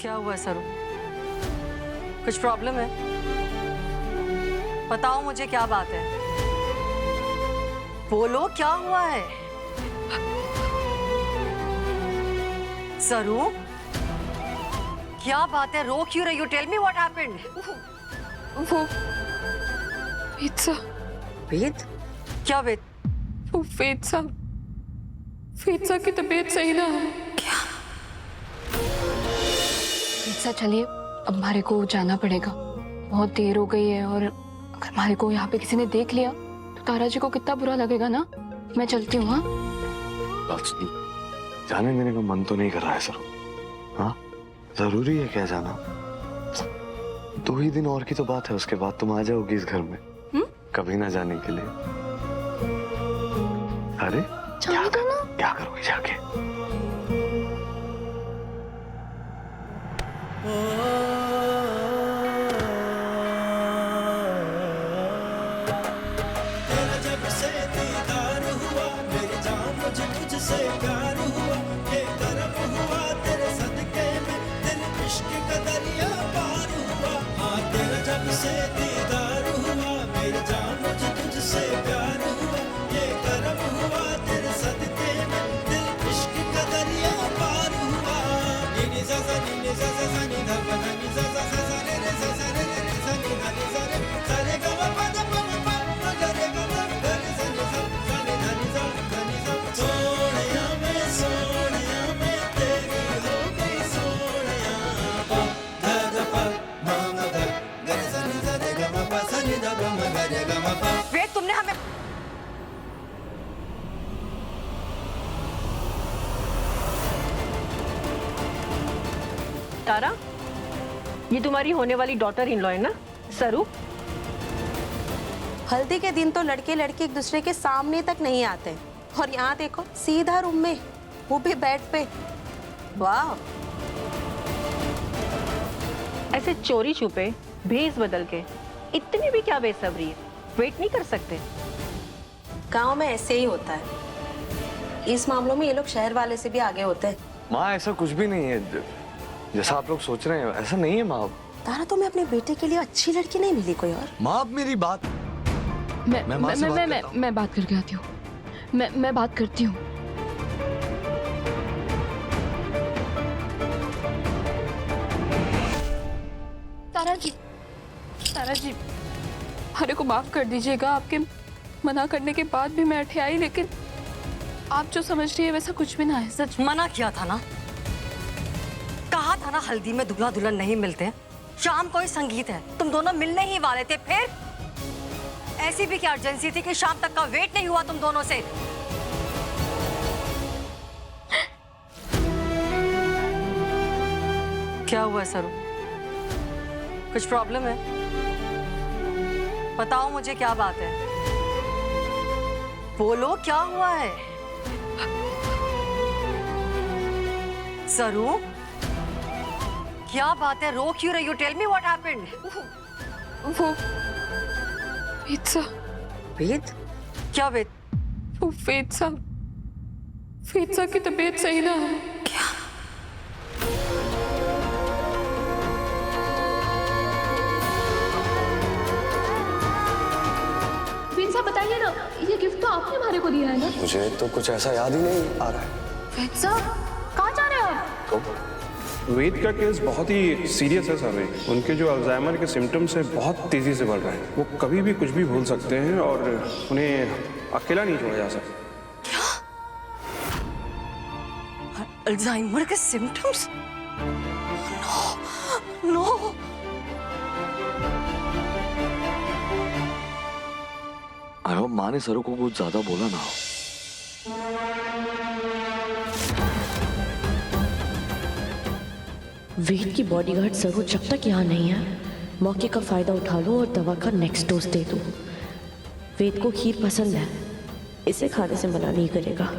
क्या हुआ है सरू? कुछ प्रॉब्लम है? बताओ मुझे क्या बात है। बोलो क्या हुआ है? सरू क्या बात है? रो क्यों रही हो? Tell me what happened. वो वेद साहब। वेद? क्या वेद? वो वेद साहब की तबीयत सही ना है। क्या? वेद साहब चलिए, अब हमारे को जाना पड़ेगा, बहुत देर हो गई है। और अगर हमारे को यहाँ पे किसी ने देख लिया तो तारा जी को कितना बुरा लगेगा ना। मैं चलती हूँ। हाँ जाने देने का मन तो नहीं कर रहा है सर। हाँ जरूरी है क्या जाना? 2 ही दिन और की तो बात है, उसके बाद तुम आ जाओगी इस घर में। कभी ना जाने के लिए। अरे क्या करोगी जाके? तेरा जब से दीदार हुआ मेरी जान मुझे तुझसे प्यार हुआ, ये करम हुआ तेरे सदके में, दिल इश्क का दरिया पार हुआ। हाँ तेरा जब से दीदार हुआ मेरी जान मुझे तुझसे प्यार हुआ, ये करम हुआ तेरे सदके में, दिल इश्क का दरिया पार हुआ। नी सा सा नी सा सा सा नी धा पा नी सा सा सा सा रे रे सा सा रे रे रे सा नी धा नी सा रे सा रे ग म प द प म प म ग रे ग म ग रे सा नी सा सा नी धा नी सा धा नी सा। सोनिया में तेरी हो गई सोनिया, प ध ध प म म ग ग रे सा नी सा रे ग म प सा नी ध ग म ग रे ग म प। वेद तुमने हमें तारा, ये तुम्हारी होने वाली डॉटर इन लॉ है ना सरू? हल्दी के दिन तो लड़के लड़की एक दूसरे के सामने तक नहीं आते, और यहाँ देखो सीधा रूम में, वो भी बेड पे। वाह! ऐसे चोरी छुपे भेस बदल के इतनी भी क्या बेसब्री है? वेट नहीं कर सकते? गांव में ऐसे ही होता है। इस मामलों में ये लोग शहर वाले से भी आगे होते हैं। माँ ऐसा कुछ भी नहीं है जैसा आप लोग सोच रहे हैं, ऐसा नहीं है माँ। तारा, तुम्हें अपने बेटे के लिए अच्छी लड़की नहीं मिली कोई और? माँ अब मेरी बात। मैं बात करके आती हूँ। मैं बात करती हूँ। तारा जी हरे को माफ कर दीजिएगा। आपके मना करने के बाद भी मैं अठे आई, लेकिन आप जो समझ रही है वैसा कुछ भी ना है। सच मना किया था ना, कहा था ना हल्दी में दूल्हा दुल्हन नहीं मिलते, शाम को ही संगीत है, तुम दोनों मिलने ही वाले थे। फिर ऐसी भी क्या अर्जेंसी थी कि शाम तक का वेट नहीं हुआ तुम दोनों से? क्या हुआ है सरू? कुछ प्रॉब्लम है? बताओ मुझे क्या बात है। बोलो क्या हुआ है? सरू क्या बात है? रो क्यों रही हो? Tell me what happened. वो वेद साहब। वेद? क्या वेद? वो वेद साहब की तबीयत सही ना है। क्या? वेद साहब बताइए ना, ये गिफ्ट तो आपने हमारे को दिया है ना? मुझे तो कुछ ऐसा याद ही नहीं आ रहा है। वेद साहब कहाँ जा रहे हो आप? तो वेद का केस बहुत ही सीरियस है सर। उनके जो अल्जाइमर के सिम्टम्स है बहुत तेजी से बढ़ रहे हैं। वो कभी भी कुछ भी भूल सकते हैं और उन्हें अकेला नहीं छोड़ा जा सकता। अल्जाइमर के symptoms? No no. I hope माँ ने सरू को कुछ ज्यादा बोला ना हो। वेद की बॉडीगार्ड सरू जब तक यहाँ नहीं है, मौके का फायदा उठा लूं और दवा का नेक्स्ट डोज दे दूं। वेद को खीर पसंद है, इसे खाने से मना नहीं करेगा।